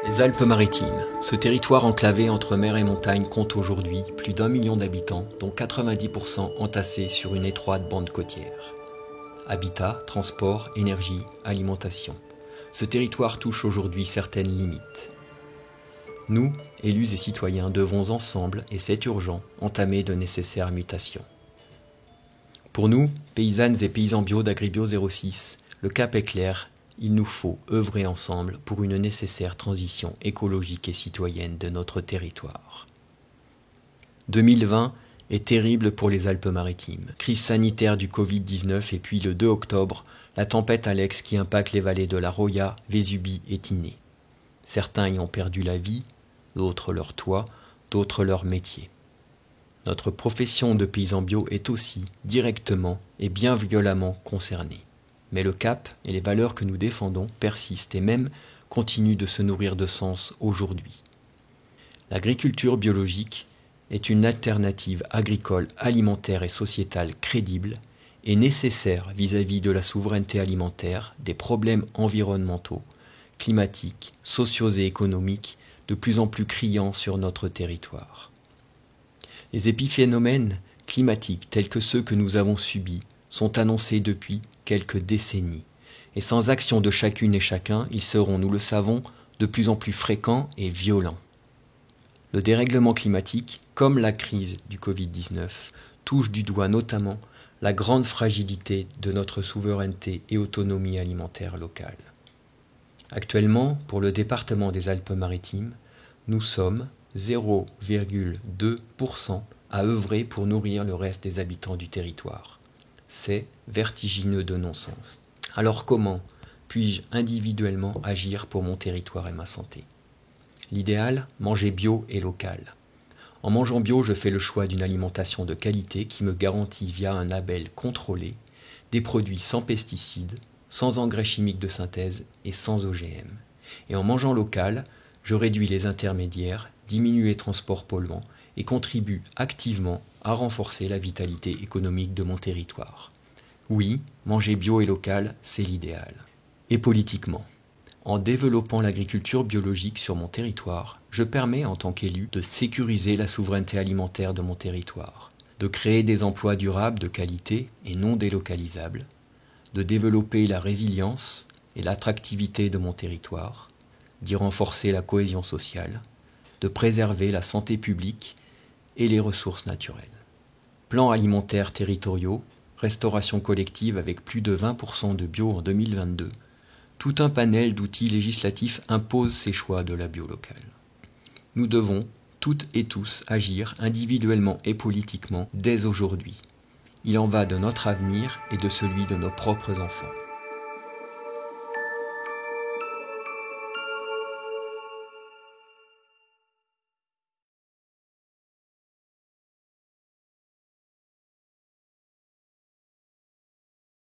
Les Alpes-Maritimes, ce territoire enclavé entre mer et montagne compte aujourd'hui plus d'1 million d'habitants, dont 90% entassés sur une étroite bande côtière. Habitat, transport, énergie, alimentation. Ce territoire touche aujourd'hui certaines limites. Nous, élus et citoyens, devons ensemble, et c'est urgent, entamer de nécessaires mutations. Pour nous, paysannes et paysans bio d'Agribio 06, le cap est clair. Il nous faut œuvrer ensemble pour une nécessaire transition écologique et citoyenne de notre territoire. 2020 est terrible pour les Alpes-Maritimes. Crise sanitaire du Covid-19 et puis le 2 octobre, la tempête Alex qui impacte les vallées de la Roya, Vésubie et Tinée. Certains y ont perdu la vie, d'autres leur toit, d'autres leur métier. Notre profession de paysan bio est aussi directement et bien violemment concernée. Mais le cap et les valeurs que nous défendons persistent et même continuent de se nourrir de sens aujourd'hui. L'agriculture biologique est une alternative agricole, alimentaire et sociétale crédible et nécessaire vis-à-vis de la souveraineté alimentaire, des problèmes environnementaux, climatiques, sociaux et économiques de plus en plus criants sur notre territoire. Les épiphénomènes climatiques tels que ceux que nous avons subis sont annoncés depuis quelques décennies. Et sans action de chacune et chacun, ils seront, nous le savons, de plus en plus fréquents et violents. Le dérèglement climatique, comme la crise du Covid-19, touche du doigt notamment la grande fragilité de notre souveraineté et autonomie alimentaire locale. Actuellement, pour le département des Alpes-Maritimes, nous sommes 0,2% à œuvrer pour nourrir le reste des habitants du territoire. C'est vertigineux de non-sens. Alors comment puis-je individuellement agir pour mon territoire et ma santé ? L'idéal, manger bio et local. En mangeant bio, je fais le choix d'une alimentation de qualité qui me garantit via un label contrôlé des produits sans pesticides, sans engrais chimiques de synthèse et sans OGM. Et en mangeant local, je réduis les intermédiaires, diminue les transports polluants et contribue activement à renforcer la vitalité économique de mon territoire. Oui, manger bio et local, c'est l'idéal. Et politiquement, en développant l'agriculture biologique sur mon territoire, je permets en tant qu'élu de sécuriser la souveraineté alimentaire de mon territoire, de créer des emplois durables de qualité et non délocalisables, de développer la résilience et l'attractivité de mon territoire, d'y renforcer la cohésion sociale, de préserver la santé publique et les ressources naturelles. Plans alimentaires territoriaux, restauration collective avec plus de 20% de bio en 2022, tout un panel d'outils législatifs impose ces choix de la bio locale. Nous devons, toutes et tous, agir individuellement et politiquement dès aujourd'hui. Il en va de notre avenir et de celui de nos propres enfants.